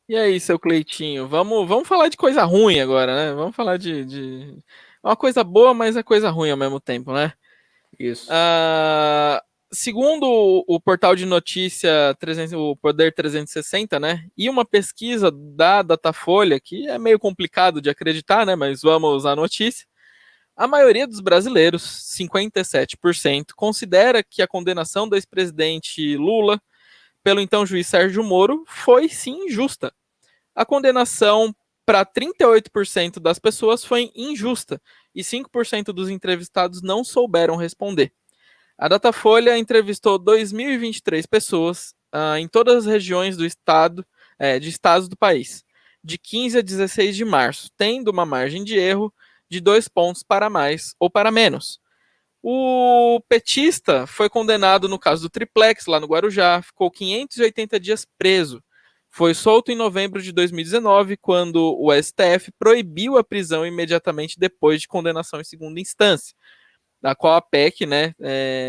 E aí, seu Cleitinho, vamos falar de coisa ruim agora, né? Vamos falar uma coisa boa, mas é coisa ruim ao mesmo tempo, né? Isso. Ah, segundo o portal de notícia 300, o Poder 360, né? E uma pesquisa da Datafolha, que é meio complicado de acreditar, né? Mas vamos à notícia. A maioria dos brasileiros, 57%, considera que a condenação do ex-presidente Lula pelo então juiz Sérgio Moro foi sim injusta. A condenação para 38% das pessoas foi injusta e 5% dos entrevistados não souberam responder. A Datafolha entrevistou 2.023 pessoas em todas as regiões do estado, de estados do país, de 15 a 16 de março, tendo uma margem de erro de 2 pontos para mais ou para menos. O petista foi condenado no caso do Triplex, lá no Guarujá, ficou 580 dias preso. Foi solto em novembro de 2019, quando o STF proibiu a prisão imediatamente depois de condenação em segunda instância, da qual a PEC, né,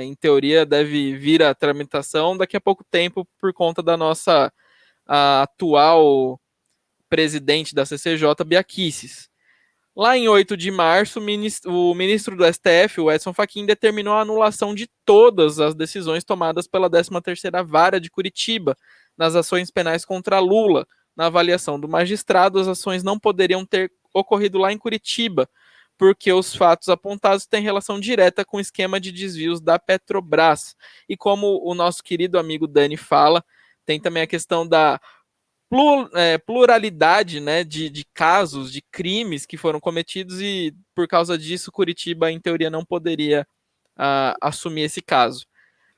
em teoria, deve vir à tramitação daqui a pouco tempo por conta da nossa atual presidente da CCJ, Bia Kicis. Lá em 8 de março, o ministro do STF, o Edson Fachin, determinou a anulação de todas as decisões tomadas pela 13ª Vara de Curitiba nas ações penais contra Lula. Na avaliação do magistrado, as ações não poderiam ter ocorrido lá em Curitiba, porque os fatos apontados têm relação direta com o esquema de desvios da Petrobras. E como o nosso querido amigo Dani fala, tem também a questão da pluralidade, né, de casos, de crimes que foram cometidos e, por causa disso, Curitiba, em teoria, não poderia assumir esse caso.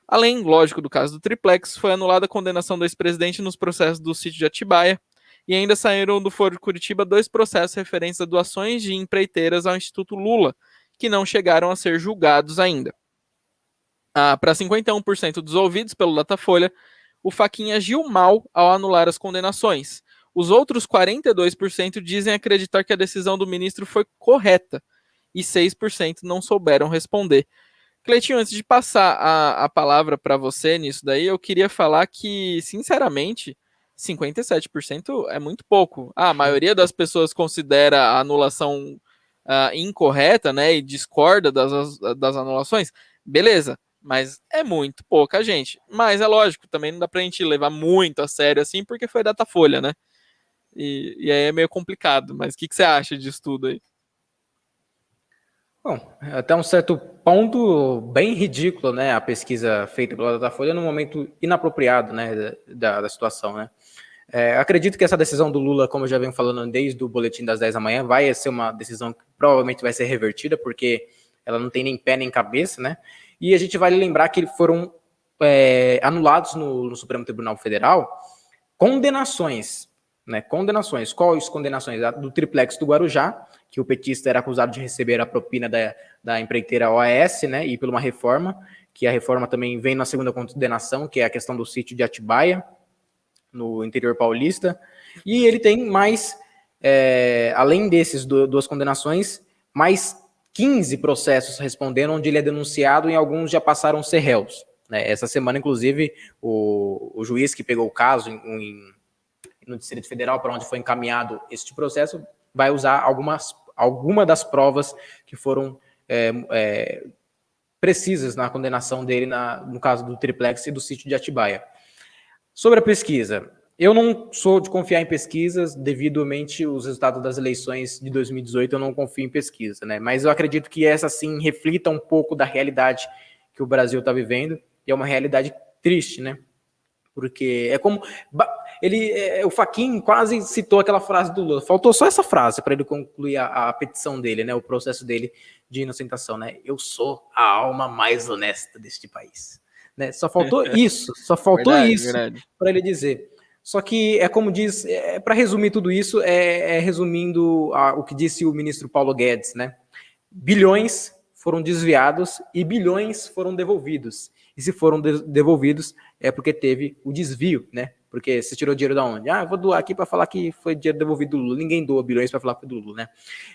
Além, lógico, do caso do Triplex, foi anulada a condenação do ex-presidente nos processos do sítio de Atibaia e ainda saíram do Foro de Curitiba 2 processos referentes a doações de empreiteiras ao Instituto Lula, que não chegaram a ser julgados ainda. Para 51% dos ouvidos pelo Datafolha, o Fachin agiu mal ao anular as condenações. Os outros 42% dizem acreditar que a decisão do ministro foi correta e 6% não souberam responder. Cleitinho, antes de passar a palavra para você nisso daí, eu queria falar que, sinceramente, 57% é muito pouco. A maioria das pessoas considera a anulação incorreta, né, e discorda das anulações. Beleza, mas é muito pouca gente. Mas é lógico, também não dá pra gente levar muito a sério assim, porque foi Datafolha, né? E aí é meio complicado. Mas o que você acha disso tudo aí? Bom, até um certo ponto bem ridículo, né, a pesquisa feita pela Datafolha no momento inapropriado, né, da situação, né. Acredito que essa decisão do Lula, como eu já venho falando desde o boletim das 10 da manhã, vai ser uma decisão que provavelmente vai ser revertida, porque ela não tem nem pé nem cabeça, né, e a gente vai lembrar que foram anulados no Supremo Tribunal Federal condenações, né? Condenações. Quais condenações? A do triplex do Guarujá, que o petista era acusado de receber a propina da empreiteira OAS, né? E por uma reforma, que a reforma também vem na segunda condenação, que é a questão do sítio de Atibaia, no interior paulista. E ele tem mais, além desses duas condenações, mais 15 processos respondendo, onde ele é denunciado e alguns já passaram a ser réus. Essa semana, inclusive, o juiz que pegou o caso no Distrito Federal, para onde foi encaminhado este processo, vai usar alguma das provas que foram precisas na condenação dele no caso do triplex e do sítio de Atibaia. Sobre a pesquisa, eu não sou de confiar em pesquisas, devidamente os resultados das eleições de 2018, eu não confio em pesquisa, né? Mas eu acredito que essa sim reflita um pouco da realidade que o Brasil está vivendo, e é uma realidade triste, né? Porque é como o Fachin quase citou aquela frase do Lula. Faltou só essa frase para ele concluir a petição dele, né? O processo dele de inocentação, né? Eu sou a alma mais honesta deste país, né? Só faltou Verdade, isso verdade. para ele dizer. Só que é como diz, para resumir tudo isso, resumindo o que disse o ministro Paulo Guedes, né? Bilhões foram desviados e bilhões foram devolvidos. E se foram devolvidos é porque teve o desvio, né? Porque você tirou dinheiro da onde? Ah, eu vou doar aqui para falar que foi dinheiro devolvido do Lula. Ninguém doa bilhões para falar que foi do Lula,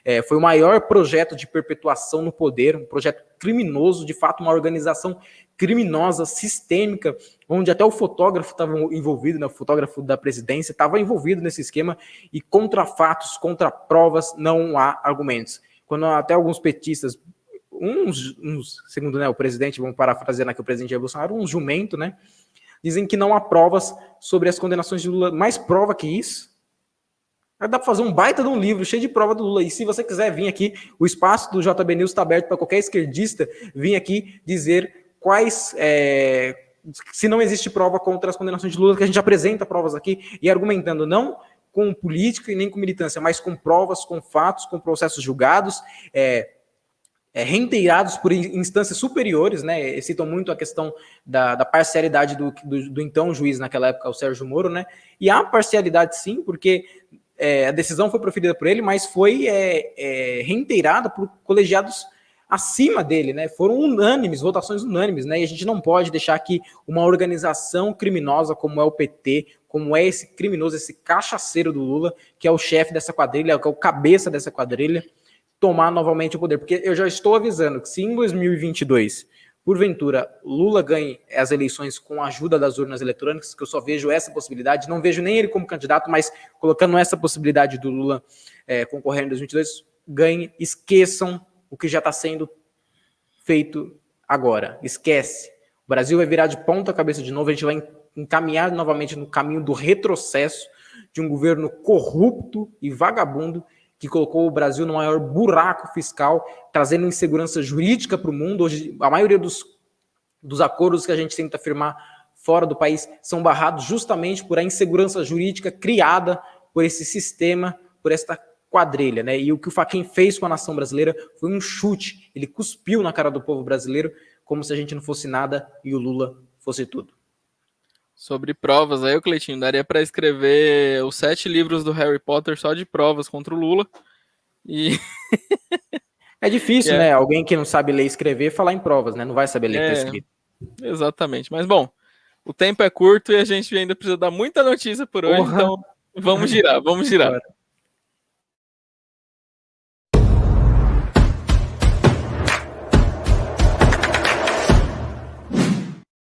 né? Foi o maior projeto de perpetuação no poder, um projeto criminoso, de fato, uma organização criminosa, sistêmica, onde até o fotógrafo estava envolvido, né? O fotógrafo da presidência estava envolvido nesse esquema, e contra fatos, contra provas, não há argumentos. Quando até alguns petistas, segundo, né, o presidente, vamos parafraseando aqui o presidente Jair Bolsonaro, um jumento, né, dizem que não há provas sobre as condenações de Lula. Mais prova que isso? Dá para fazer um baita de um livro cheio de prova do Lula. E se você quiser vir aqui, o espaço do JB News está aberto para qualquer esquerdista vir aqui dizer quais... se não existe prova contra as condenações de Lula, que a gente apresenta provas aqui, e argumentando não com política e nem com militância, mas com provas, com fatos, com processos julgados, reiterados por instâncias superiores, né? Citam muito a questão da parcialidade do então juiz naquela época, o Sérgio Moro, né? E há parcialidade sim, porque a decisão foi proferida por ele, mas foi reiterada por colegiados acima dele, né? Foram unânimes, votações unânimes, né? E a gente não pode deixar que uma organização criminosa como é o PT, como é esse criminoso, esse cachaceiro do Lula, que é o chefe dessa quadrilha, que é o cabeça dessa quadrilha, tomar novamente o poder. Porque eu já estou avisando que se em 2022, porventura, Lula ganhe as eleições com a ajuda das urnas eletrônicas, que eu só vejo essa possibilidade, não vejo nem ele como candidato, mas colocando essa possibilidade do Lula concorrer em 2022, ganhe, esqueçam o que já está sendo feito agora. Esquece. O Brasil vai virar de ponta cabeça de novo, a gente vai encaminhar novamente no caminho do retrocesso de um governo corrupto e vagabundo que colocou o Brasil no maior buraco fiscal, trazendo insegurança jurídica para o mundo. Hoje, a maioria dos acordos que a gente tenta firmar fora do país são barrados justamente por a insegurança jurídica criada por esse sistema, por esta quadrilha, né? E o que o Fachin fez com a nação brasileira foi um chute. Ele cuspiu na cara do povo brasileiro como se a gente não fosse nada e o Lula fosse tudo. Sobre provas, aí o Cleitinho, daria para escrever os 7 livros do Harry Potter só de provas contra o Lula. E é difícil, né? Alguém que não sabe ler e escrever falar em provas, né? Não vai saber ler e tá escrito. Exatamente. Mas bom, o tempo é curto e a gente ainda precisa dar muita notícia por hoje, então vamos girar.